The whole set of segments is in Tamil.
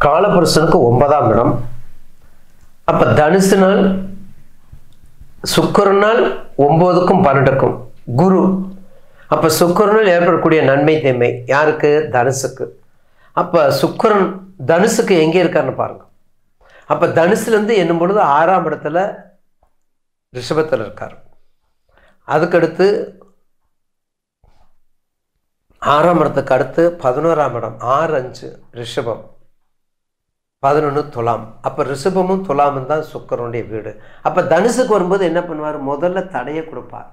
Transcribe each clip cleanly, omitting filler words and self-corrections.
காலபுருஷனுக்கு 9ஆம் இடம். அப்ப தனுசு நாள் சுக்கிரனால் 9க்கும் 12க்கும் குரு. அப்ப சுக்கிரனால் ஏற்படக்கூடிய நன்மை தீமை யாருக்கு? தனுசுக்கு. அப்ப சுக்கிரன் தனுசுக்கு எங்கே இருக்காருன்னு பாருங்க. அப்ப தனுசுல இருந்து என்னும் பொழுது 6ஆம் இடத்துல ரிஷபத்தில் இருக்கார். அதுக்கடுத்து 6ஆம் இடத்துக்கு அடுத்து 11ஆம் இடம் 6-5 ரிஷபம் 11 துலாம். அப்போ ரிஷபமும் துலாமும் தான் சுக்கிரனுடைய வீடு. அப்போ தனுசுக்கு வரும்போது என்ன பண்ணுவார்? முதல்ல தடையை கொடுப்பார்,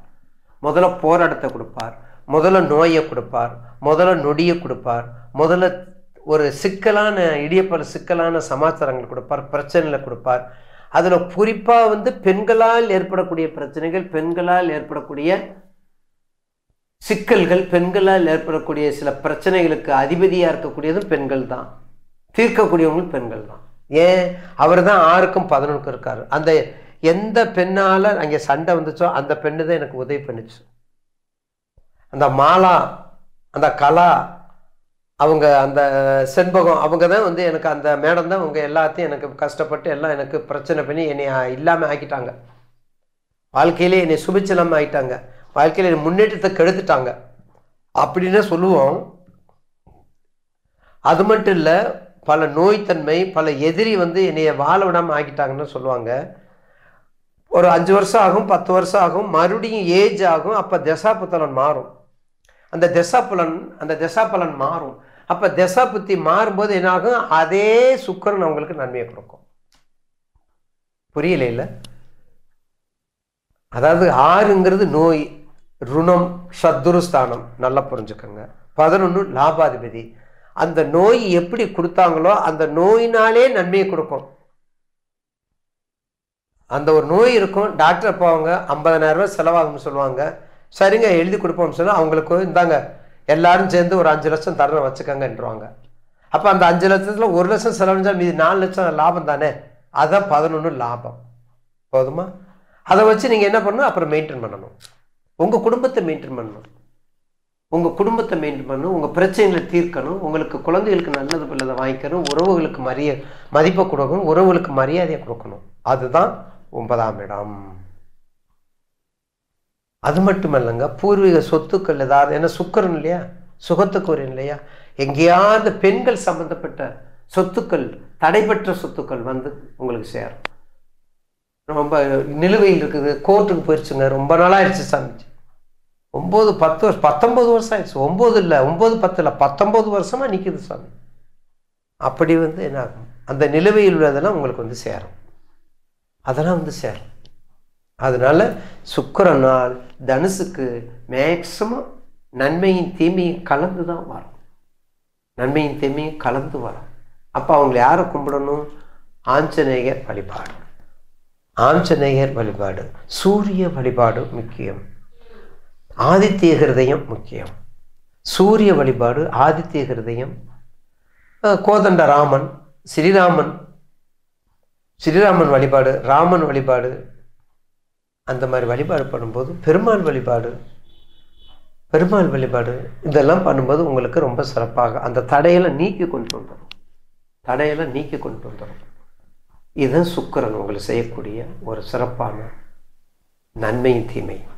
முதல்ல போராட்டத்தை கொடுப்பார், முதல்ல நோயை கொடுப்பார், முதல்ல நொடியை கொடுப்பார், முதல்ல ஒரு சிக்கலான இடியப்பல சிக்கலான சமாச்சாரங்கள் கொடுப்பார், பிரச்சனைகளை கொடுப்பார். அதில் குறிப்பாக பெண்களால் ஏற்படக்கூடிய பிரச்சனைகள், பெண்களால் ஏற்படக்கூடிய சிக்கல்கள், பெண்களால் ஏற்படக்கூடிய சில பிரச்சனைகளுக்கு அதிபதியாக இருக்கக்கூடியதும் பெண்கள் தான், தீர்க்கக்கூடியவங்களும் பெண்கள் தான். ஏன்? அவர் தான் 6க்கும் 11க்கும் இருக்காரு. அந்த எந்த பெண்ணால் அங்கே சண்டை வந்துச்சோ அந்த பெண்ணு தான் எனக்கு உதவி பண்ணிச்சு. அந்த மாலா, அந்த கலா, அவங்க அந்த செண்பகம், அவங்க தான் எனக்கு அந்த மேடம் தான் அவங்க எல்லாத்தையும் எனக்கு கஷ்டப்பட்டு எல்லாம் எனக்கு பிரச்சனை பண்ணி என்னை இல்லாமல் ஆக்கிட்டாங்க. வாழ்க்கையிலே என்னை சுபிச்சலாமல் ஆகிட்டாங்க, வாழ்க்கையில முன்னேற்றத்தை கெடுத்துட்டாங்க அப்படின்னு சொல்லுவோம். அது மட்டும் இல்லை, பல நோய்த்தன்மை, பல எதிரி என்னைய வாழ விடாமல் ஆக்கிட்டாங்கன்னு சொல்லுவாங்க. ஒரு 5 வருஷம் ஆகும், 10 வருஷம் ஆகும், மறுபடியும் ஏஜ் ஆகும். அப்போ தசாபுத்தலன் மாறும். அந்த தசாபலன் மாறும். அப்போ தசா புத்தி மாறும்போது என்னாகும்? அதே சுக்கிரன் அவங்களுக்கு நன்மையை கொடுக்கும். புரியல இல்லை? அதாவது 6ங்கிறது நோய், ருணம், சத்துருஸ்தானம். நல்லா புரிஞ்சுக்கோங்க. 11 லாபாதிபதி. அந்த நோய் எப்படி கொடுத்தாங்களோ அந்த நோயினாலே நன்மையை கொடுக்கும். அந்த ஒரு நோய் இருக்கும், டாக்டர் போவாங்க, 50,000 ரூபாய் செலவாகும்னு சொல்லுவாங்க. சரிங்க, எழுதி கொடுப்போம்னு சொல்லி அவங்களுக்கு இந்தாங்க எல்லாரும் சேர்ந்து ஒரு 5 லட்சம் தரணும் வச்சுக்கங்கன்றாங்க. அப்போ அந்த 5 லட்சத்தில் 1 லட்சம் செலவழிஞ்சால் மீதி 4 லட்சம் லாபம் தானே. அதுதான் 11 லாபம். போதுமா? அதை வச்சு நீங்கள் என்ன பண்ணணும்? அப்புறம் மெயின்டைன் பண்ணணும், உங்கள் குடும்பத்தை மெயின்டைன் பண்ணணும், உங்கள் குடும்பத்தை மெயின்டைன் பண்ணணும், உங்கள் பிரச்சனைகளை தீர்க்கணும், உங்களுக்கு குழந்தைகளுக்கு நல்லது பிள்ளதை வாங்கிக்கணும், உறவுகளுக்கு மதிப்பை கொடுக்கணும், உறவுகளுக்கு மரியாதையை கொடுக்கணும். அதுதான் 9ஆம் இடம். அது மட்டும் இல்லைங்க, பூர்வீக சொத்துக்கள் ஏதாவது, ஏன்னா சுக்கிரன் இல்லையா, சுகத்துக்குரியன் இல்லையா, எங்கேயாவது பெண்கள் சம்பந்தப்பட்ட சொத்துக்கள், தடைபெற்ற சொத்துக்கள் உங்களுக்கு சேரும். ரொம்ப நிலுவையில் இருக்குது, கோர்ட்டுக்கு போயிடுச்சுங்க, ரொம்ப நாளாயிடுச்சு சாமி, 9, 10 வருஷம், 19 வருஷம் ஆயிடுச்சு. 9 இல்லை, 9, 10 இல்லை, 19 வருஷமா நிற்குது சாமி. அப்படி என்ன ஆகும்? அந்த நிலுவையில் உள்ளதெல்லாம் உங்களுக்கு சேரும், அதெல்லாம் சேரும். அதனால சுக்கிரனால் தனுசுக்கு மேக்சிமம் நன்மையும் தீமையும் கலந்து தான் வரும், நன்மையும் தீமையும் கலந்து வரும். அப்போ அவங்களை யாரை கும்பிடணும்? ஆஞ்சநேயர் வழிபாடு, ஆஞ்சநேயர் வழிபாடு, சூரிய வழிபாடு முக்கியம், ஆதித்ய ஹிருதயம் முக்கியம். சூரிய வழிபாடு, ஆதித்ய ஹிருதயம், கோதண்ட ராமன், ஸ்ரீராமன் வழிபாடு, ராமன் வழிபாடு, அந்த மாதிரி வழிபாடு பண்ணும்போது பெருமாள் வழிபாடு இதெல்லாம் பண்ணும்போது உங்களுக்கு ரொம்ப சிறப்பாக அந்த தடையெல்லாம் நீக்கி கொண்டு வந்துடும். இதுதான் சுக்கிரன் உங்களுக்கு செய்யக்கூடிய ஒரு சிறப்பான நன்மையும் தீமையும்.